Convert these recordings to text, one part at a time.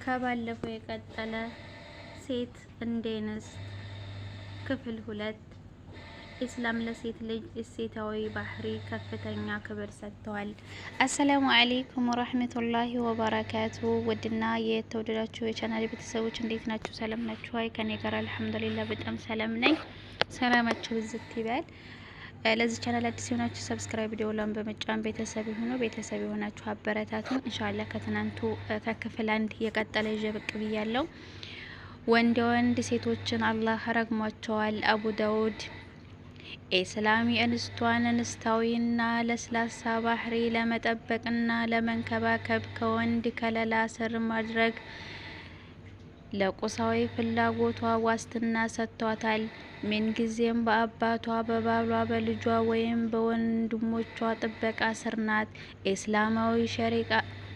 ከባለፈው የቀጠለ ሴት እንደ እንስት ክፍል 2 ኢስላም ለሴት ልጅ እሴታዊ ባህሪ ከፍተኛ ክብር ሰጥቷል። አሰላሙ አለይኩም ወራህመቱላሂ ወበረካቱ። ውድና የተወደዳችሁ የቻናል ቤተሰቦች እንዴት ናችሁ? ሰላም ናችሁ? አይ ከኔ ጋር አልሐምዱሊላህ በጣም ሰላም ነኝ። ሰላማችሁ ብዝት ይበል። ለዚህ ቻናል አዲስ የሆናችሁ ሰብስክራይብ ቪዲዮውን በመጫን ቤተሰብ ይሁኑ። ቤተሰብ የሆናችሁ አበረታቱን። ኢንሻአላህ ከትናንቱ ከክፍል 1 የቀጠለ ይዤ ብቅ ብያለሁ። ወንድ ሴቶችን አላህ ረግሟቸዋል። አቡ ዳውድ ኢስላም የእንስቷን እንስታዊና ለስላሳ ባህሪ ለመጠበቅና ለመንከባከብ ከወንድ ከለላ ስር ማድረግ ለቁሳዊ ፍላጎቷ ዋስትና ሰጥቷታል። ምንጊዜም በአባቷ፣ በባሏ፣ በልጇ ወይም በወንድሞቿ ጥበቃ ስር ናት።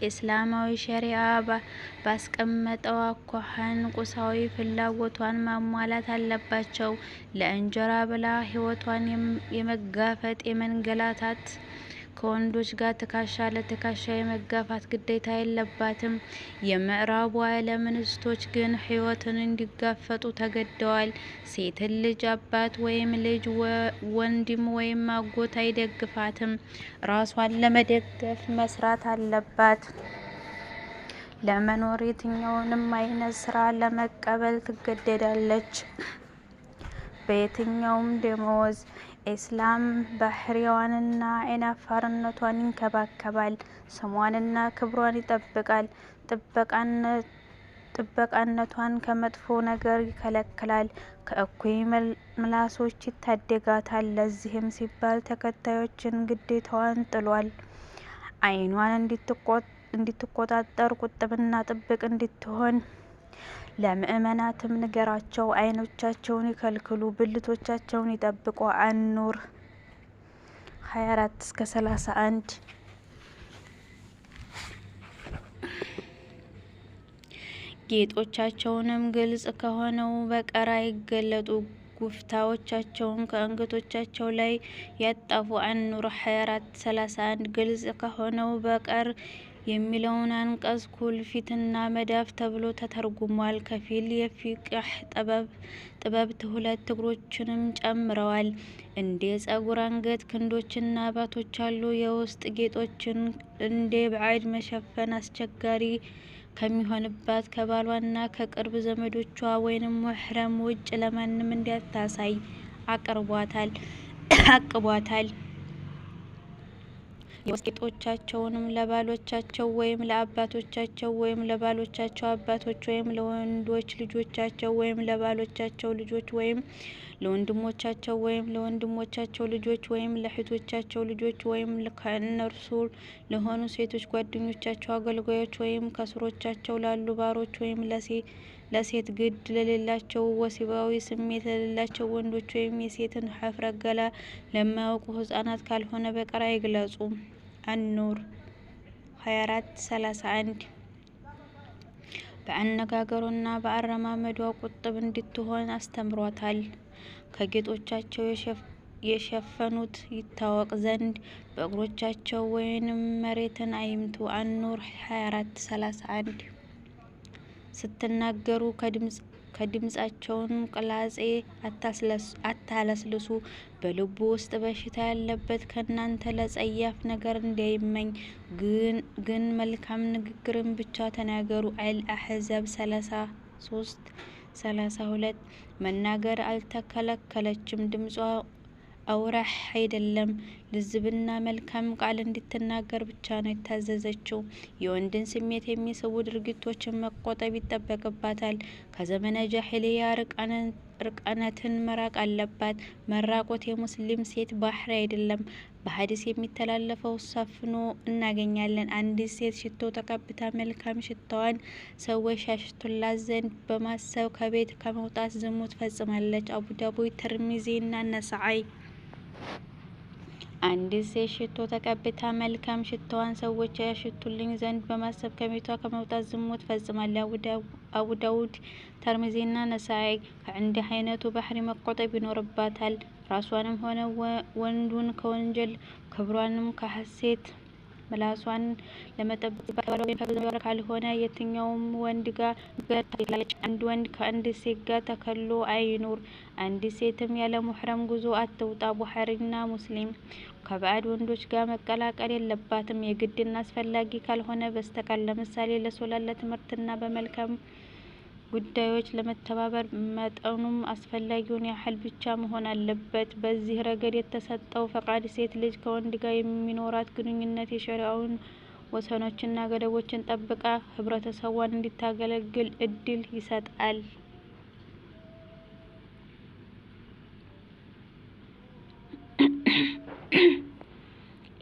ኢስላማዊ ሸሪዓ ባስቀመጠው አኳኋን ቁሳዊ ፍላጎቷን ማሟላት አለባቸው። ለእንጀራ ብላ ህይወቷን የመጋፈጥ የመንገላታት ከወንዶች ጋር ትከሻ ለትከሻ የመጋፋት ግዴታ የለባትም። የምዕራቡ ዓለም እንስቶች ግን ህይወትን እንዲጋፈጡ ተገደዋል። ሴትን ልጅ አባት ወይም ልጅ፣ ወንድም ወይም አጎት አይደግፋትም። ራሷን ለመደገፍ መስራት አለባት። ለመኖር የትኛውንም አይነት ስራ ለመቀበል ትገደዳለች፣ በየትኛውም ደመወዝ። ኢስላም ባህሪዋንና አይናፋርነቷን ይንከባከባል። ስሟንና ክብሯን ይጠብቃል። ጥበቃነቷን ከመጥፎ ነገር ይከለክላል። ከእኩይ ምላሶች ይታደጋታል። ለዚህም ሲባል ተከታዮችን ግዴታዋን ጥሏል። አይኗን እንድትቆጣጠር ቁጥብና ጥብቅ እንድትሆን ለምእመናትም ንገራቸው። አይኖቻቸውን ይከልክሉ፣ ብልቶቻቸውን ይጠብቁ። አኑር 24-31 ጌጦቻቸውንም ግልጽ ከሆነው በቀር አይገለጡ፣ ጉፍታዎቻቸውን ከአንገቶቻቸው ላይ ያጣፉ። አኑር 24-31 ግልጽ ከሆነው በቀር የሚለውን አንቀጽ ኩልፊትና መዳፍ ተብሎ ተተርጉሟል። ከፊል የፊቅህ ጥበብት ሁለት እግሮችንም ጨምረዋል። እንደ ጸጉር፣ አንገት፣ ክንዶችና ባቶች ያሉ የውስጥ ጌጦችን እንደ ባዕድ መሸፈን አስቸጋሪ ከሚሆንባት ከባሏና ከቅርብ ዘመዶቿ ወይንም ሙህረም ውጭ ለማንም እንዳታሳይ አቅቧታል። የውስጥ ጌጦቻቸውንም ለባሎቻቸው ወይም ለአባቶቻቸው ወይም ለባሎቻቸው አባቶች ወይም ለወንዶች ልጆቻቸው ወይም ለባሎቻቸው ልጆች ወይም ለወንድሞቻቸው ወይም ለወንድሞቻቸው ልጆች ወይም ለእህቶቻቸው ልጆች ወይም ከእነርሱ ለሆኑ ሴቶች ጓደኞቻቸው አገልጋዮች ወይም ከስሮቻቸው ላሉ ባሮች ወይም ለሴት ግድ ለሌላቸው ወሲባዊ ስሜት ለሌላቸው ወንዶች ወይም የሴትን ሀፍረት ገላ ለማያውቁ ህጻናት ካልሆነ በቀር አይግለጹ። አኑር 24-31 በአነጋገሩና በአረማመዷ ቁጥብ እንድትሆን አስተምሯታል። ከጌጦቻቸው የሸፈኑት ይታወቅ ዘንድ በእግሮቻቸው ወይንም መሬትን አይምቱ። አኑር 24-31 ስትናገሩ ከድምጻቸውን ቅላጼ አታለስልሱ። በልቡ ውስጥ በሽታ ያለበት ከናንተ ለጸያፍ ነገር እንዳይመኝ ግን መልካም ንግግርን ብቻ ተናገሩ። አልአሕዛብ 33-32 መናገር አልተከለከለችም። ድምጿ አውራህ አይደለም። ልዝብና መልካም ቃል እንድትናገር ብቻ ነው የታዘዘችው። የወንድን ስሜት የሚስቡ ድርጊቶችን መቆጠብ ይጠበቅባታል። ከዘመነ ጃሂልያ ርቀነትን መራቅ አለባት። መራቆት የሙስሊም ሴት ባህሪ አይደለም። በሀዲስ የሚተላለፈው ሰፍኖ እናገኛለን። አንዲት ሴት ሽቶ ተቀብታ መልካም ሽታዋን ሰዎች ያሽቱላት ዘንድ በማሰብ ከቤት ከመውጣት ዝሙት ፈጽማለች። አቡ ዳውድ፣ ተርሚዚ እና ነሳኢ። አንዲት ሴት ሽቶ ተቀብታ መልካም ሽታዋን ሰዎች ያሽቱልኝ ዘንድ በማሰብ ከቤቷ ከመውጣት ዝሙት ፈጽማለች። አቡ ዳውድ፣ ተርሚዚ እና ነሳኢ። ከእንዲህ አይነቱ ባህሪ መቆጠብ ይኖርባታል። ራሷንም ሆነ ወንዱን ከወንጀል ክብሯንም ከሐሴት ምላሷን ለመጠበቅ ባለው ወይም ካልሆነ የትኛውም ወንድ ጋር ትሄዳለች። አንድ ወንድ ከአንድ ሴት ጋር ተከሎ አይኑር። አንዲት ሴትም ያለ ሙህረም ጉዞ አትውጣ። ቡኻሪና ሙስሊም። ከባዕድ ወንዶች ጋር መቀላቀል የለባትም የግድና አስፈላጊ ካልሆነ በስተቀር። ለምሳሌ ለሶላት፣ ለትምህርትና በመልካም ጉዳዮች ለመተባበር መጠኑም አስፈላጊውን ያህል ብቻ መሆን አለበት። በዚህ ረገድ የተሰጠው ፈቃድ ሴት ልጅ ከወንድ ጋር የሚኖራት ግንኙነት የሸሪዓውን ወሰኖችና ገደቦችን ጠብቃ ህብረተሰቧን እንድታገለግል እድል ይሰጣል።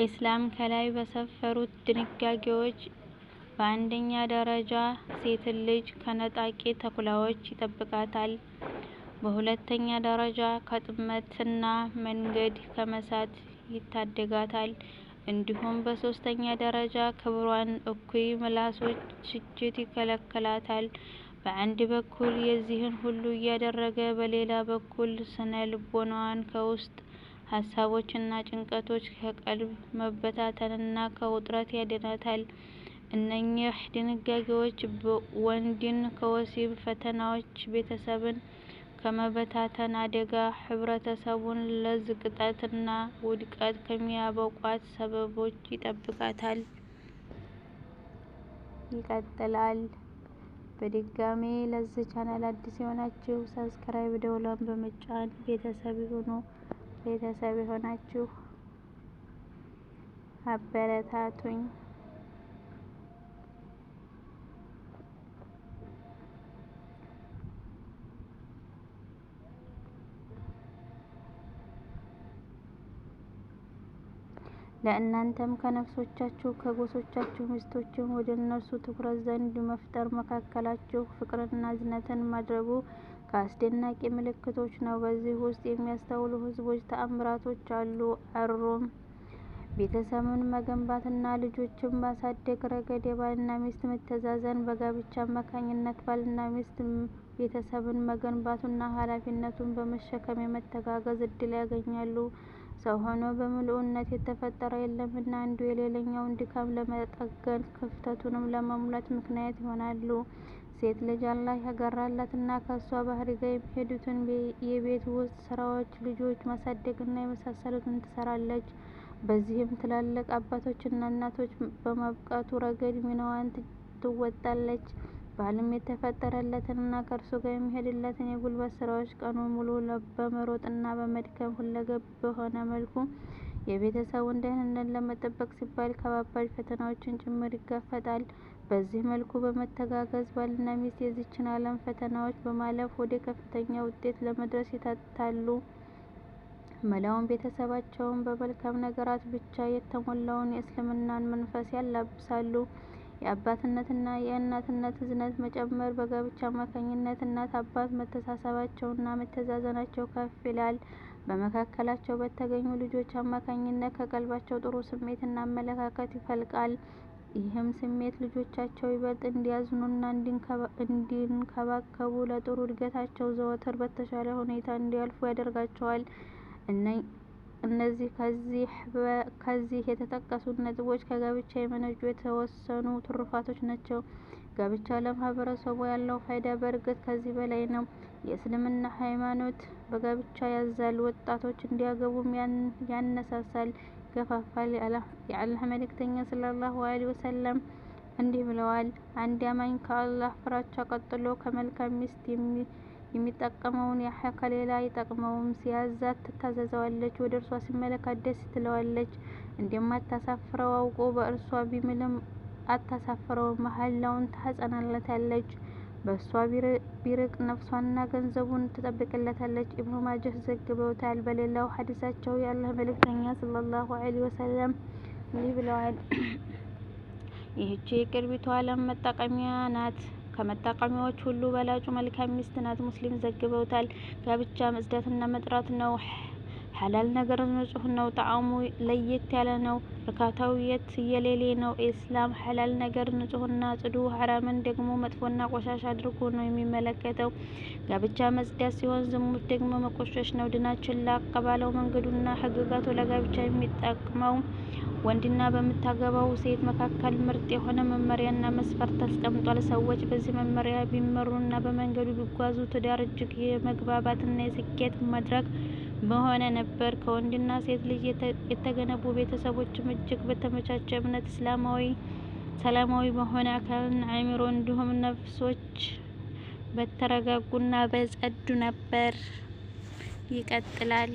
ኢስላም ከላይ በሰፈሩት ድንጋጌዎች በአንደኛ ደረጃ ሴትን ልጅ ከነጣቂ ተኩላዎች ይጠብቃታል። በሁለተኛ ደረጃ ከጥመትና መንገድ ከመሳት ይታደጋታል። እንዲሁም በሶስተኛ ደረጃ ክብሯን እኩይ ምላሶች ትችት ይከለክላታል። በአንድ በኩል የዚህን ሁሉ እያደረገ በሌላ በኩል ስነ ልቦናዋን ከውስጥ ሀሳቦችና ጭንቀቶች፣ ከቀልብ መበታተንና ከውጥረት ያድናታል። እነኚህ ድንጋጌዎች ወንድን ከወሲብ ፈተናዎች፣ ቤተሰብን ከመበታተን አደጋ፣ ህብረተሰቡን ለዝቅጠትና ውድቀት ከሚያበቋት ሰበቦች ይጠብቃታል። ይቀጥላል። በድጋሜ ለዚህ ቻናል አዲስ የሆናችሁ ሰብስክራይብ፣ ደወሏን በመጫን ቤተሰብ ይሁኑ። ቤተሰብ የሆናችሁ አበረታቱኝ። ለእናንተም ከነፍሶቻችሁ ከጎሶቻችሁ ሚስቶችን ወደ እነርሱ ትኩረት ዘንድ መፍጠር መካከላችሁ ፍቅርና እዝነትን ማድረጉ ከአስደናቂ ምልክቶች ነው። በዚህ ውስጥ የሚያስተውሉ ህዝቦች ተአምራቶች አሉ። አሩም ቤተሰብን መገንባትና ልጆችን ማሳደግ ረገድ የባልና ሚስት መተዛዘን በጋብቻ አማካኝነት ባልና ሚስት ቤተሰብን መገንባቱና ኃላፊነቱን በመሸከም የመተጋገዝ እድል ያገኛሉ። ሰው ሆኖ በምሉዕነት የተፈጠረ የለምና አንዱ የሌላኛውን ድካም ለመጠገን ክፍተቱንም ለመሙላት ምክንያት ይሆናሉ። ሴት ልጅ አላህ ያጋራላትና ከእሷ ባህሪ ጋር የሚሄዱትን የቤት ውስጥ ስራዎች፣ ልጆች ማሳደግና የመሳሰሉትን ትሰራለች። በዚህም ትላልቅ አባቶችና እናቶች በማብቃቱ ረገድ ሚናዋን ትወጣለች። ባልም የተፈጠረለትንና ከእርሱ ጋር የሚሄድለትን የጉልበት ስራዎች ቀኑን ሙሉ በመሮጥና በመድከም ሁለገብ በሆነ መልኩ የቤተሰቡን ደህንነት ለመጠበቅ ሲባል ከባባድ ፈተናዎችን ጭምር ይጋፈጣል። በዚህ መልኩ በመተጋገዝ ባልና ሚስት የዚችን ዓለም ፈተናዎች በማለፍ ወደ ከፍተኛ ውጤት ለመድረስ ይታታሉ። መላውን ቤተሰባቸውን በመልካም ነገራት ብቻ የተሞላውን የእስልምናን መንፈስ ያላብሳሉ። የአባትነትና የእናትነት እዝነት መጨመር በጋብቻ አማካኝነት እናት አባት መተሳሰባቸውና መተዛዘናቸው ከፍ ይላል። በመካከላቸው በተገኙ ልጆች አማካኝነት ከቀልባቸው ጥሩ ስሜትና አመለካከት ይፈልቃል። ይህም ስሜት ልጆቻቸው ይበልጥ እንዲያዝኑና እንዲንከባከቡ ለጥሩ እድገታቸው ዘወትር በተሻለ ሁኔታ እንዲያልፉ ያደርጋቸዋል። እነዚህ ከዚህ የተጠቀሱት ነጥቦች ከጋብቻ የመነጩ የተወሰኑ ትሩፋቶች ናቸው። ጋብቻ ለማህበረሰቡ ያለው ፋይዳ በእርግጥ ከዚህ በላይ ነው። የእስልምና ሃይማኖት በጋብቻ ያዛል፣ ወጣቶች እንዲያገቡም ያነሳሳል፣ ይገፋፋል። የአላህ መልእክተኛ ሰለላሁ ዐለይሂ ወሰለም እንዲህ ብለዋል፣ አንድ አማኝ ከአላህ ፍራቻ ቀጥሎ ከመልካም ሚስት የሚጠቀመውን ያህል ከሌላ አይጠቅመውም። ሲያዛት ትታዘዘዋለች፣ ወደ እርሷ ሲመለከት ደስ ትለዋለች። እንደማታሳፍረው አውቆ በእርሷ ቢምልም አታሳፍረውም፣ መሐላውን ታጸናለታለች። በእሷ ቢርቅ ነፍሷንና ገንዘቡን ትጠብቅለታለች። ኢብኑ ማጀህ ዘግበውታል። በሌላው ሐዲሳቸው የአላህ መልእክተኛ ሰለላሁ ዐለይሂ ወሰለም እንዲህ ብለዋል፣ ይህች የቅርቢቱ ዓለም መጠቀሚያ ናት። ከመጠቀሚያዎች ሁሉ በላጩ መልካም ሚስት ናት። ሙስሊም ዘግበውታል። ጋብቻ መጽዳትና መጥራት ነው። ሐላል ነገር ንጹህ ነው። ጣዕሙ ለየት ያለ ነው። እርካታው የትየለሌ ነው። ኢስላም ሐላል ነገር ንጹህና ጽዱ፣ ሐራምን ደግሞ መጥፎና ቆሻሻ አድርጎ ነው የሚመለከተው። ጋብቻ መጽዳት ሲሆን፣ ዝሙት ደግሞ መቆሸሽ ነው። ዲናችን ላቅ ባለው መንገዱና ህግጋቱ ለጋብቻ የሚጠቅመው ወንድና በምታገባው ሴት መካከል ምርጥ የሆነ መመሪያና መስፈርት ተቀምጧል። ሰዎች በዚህ መመሪያ ቢመሩና በመንገዱ ቢጓዙ ትዳር እጅግ የመግባባትና የስኬት መድረክ በሆነ ነበር። ከወንድና ሴት ልጅ የተገነቡ ቤተሰቦችም እጅግ በተመቻቸ እምነት፣ ሰላማዊ በሆነ አካልና አእምሮ እንዲሁም ነፍሶች በተረጋጉና በጸዱ ነበር። ይቀጥላል።